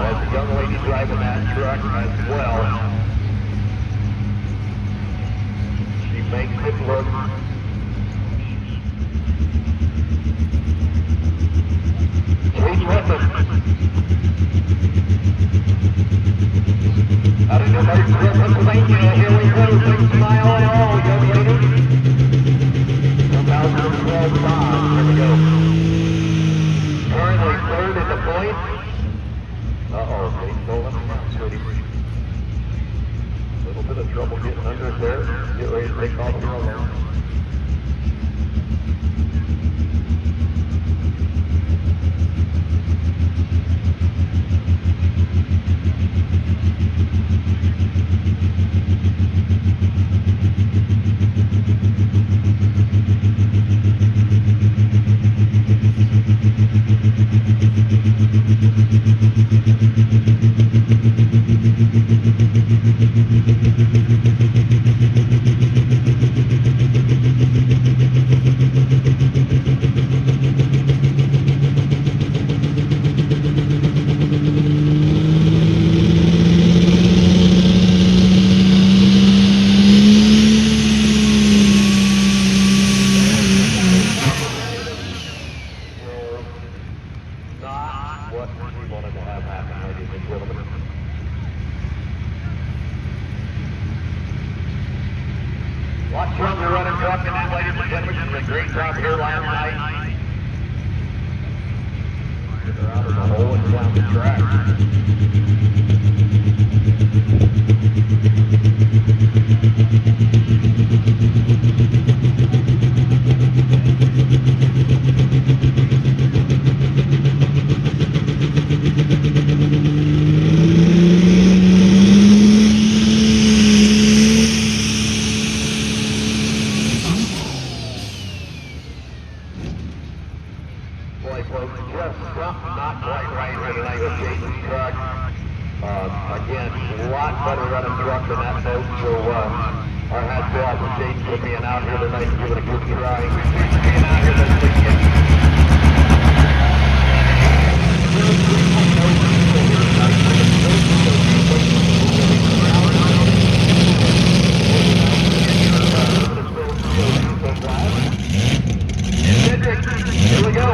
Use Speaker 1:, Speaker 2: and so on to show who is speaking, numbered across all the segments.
Speaker 1: as the young lady driving that truck as well. She makes it look Kate Whitman. Out of New Martinsville, Pennsylvania, here we go. Big smile and all, young lady. 2012 Bob, here we go. Currently third at the point. Uh-oh, Kate Nolan, sweetie. A little bit of trouble getting under there. Get ready to take off the road. Watch from the running truck, and then, ladies and gentlemen, she did a great job here last night. Get her out of the hole and down the track. Boy, folks, just something not quite right here tonight with Jason's truck. Again, a lot better running truck than that boat, so our hats off to Jason for being out here tonight and giving a good try. Being out here this weekend. Here we go.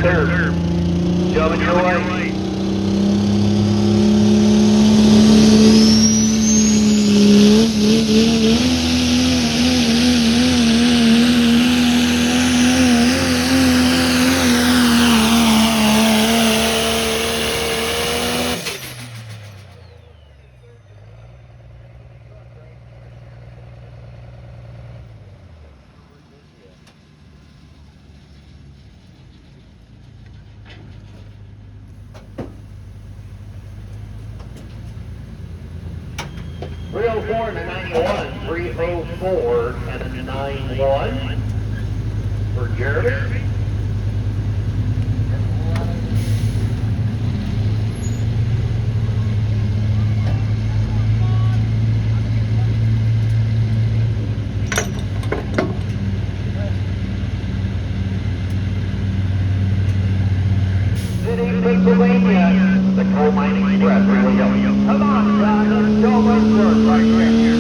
Speaker 1: sir. Coming your way. .304 and a 91, 304 and a 91 for Jeremy. City, Pennsylvania, the Coal Mining Express, here we go. Come on, John, let's show much work right here.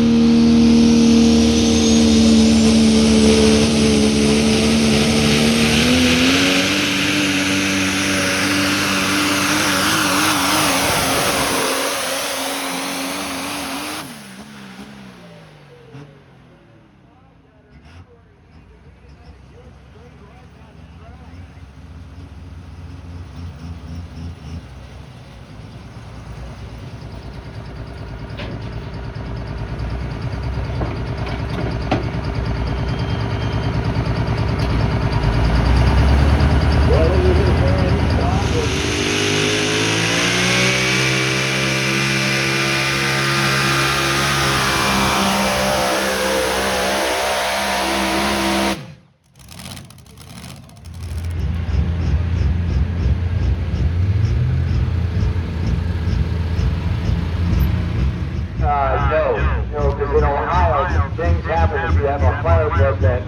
Speaker 1: No, because in Ohio, things happen if you have a fire pit that,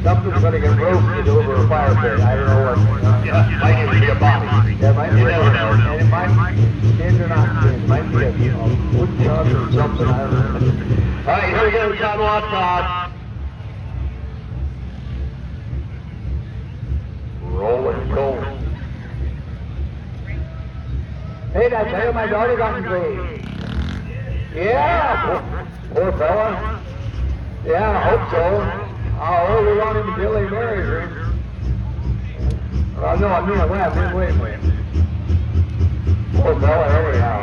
Speaker 1: something's going to get roasted over a fire pit. I don't know what. Might even be a body. Yeah, might be. You never know. And it might be kids or not kids. It might be a wood chuck or something. I don't know. All right, here we go, John Watson. Rolling coal. Hey, did I tell you my daughter got engaged? Yeah, poor fella. Yeah, I hope so. How old we want him until he marries her. Well, no, I mean, wait a minute. Poor fella, anyhow.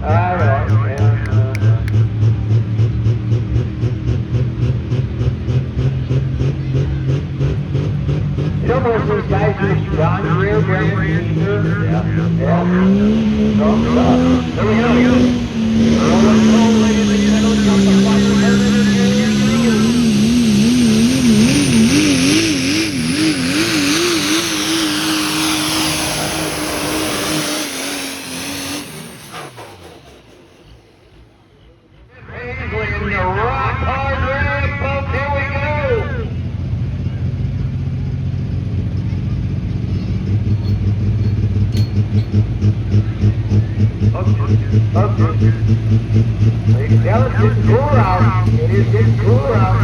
Speaker 1: All right, yeah. You know, most of these guys use John Greer, Grand Teaser. Yeah. There we go. Rolling coal, ladies and gentlemen, from the fire department. Handling the rock hard ramp, folks. Here we go. Okay. Ladies and gentlemen, it's getting cooler out. It is getting cooler out.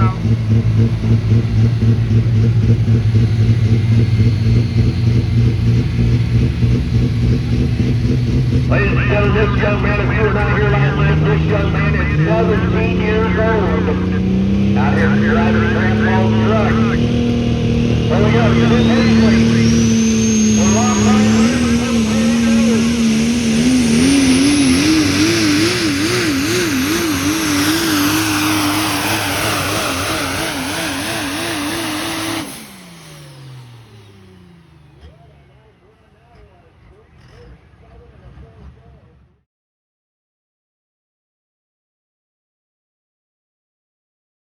Speaker 1: Ladies and gentlemen, this young man, if you were not here last night, this young man is 17 years old. Out here driving Grandpa's truck. Here we go. You're in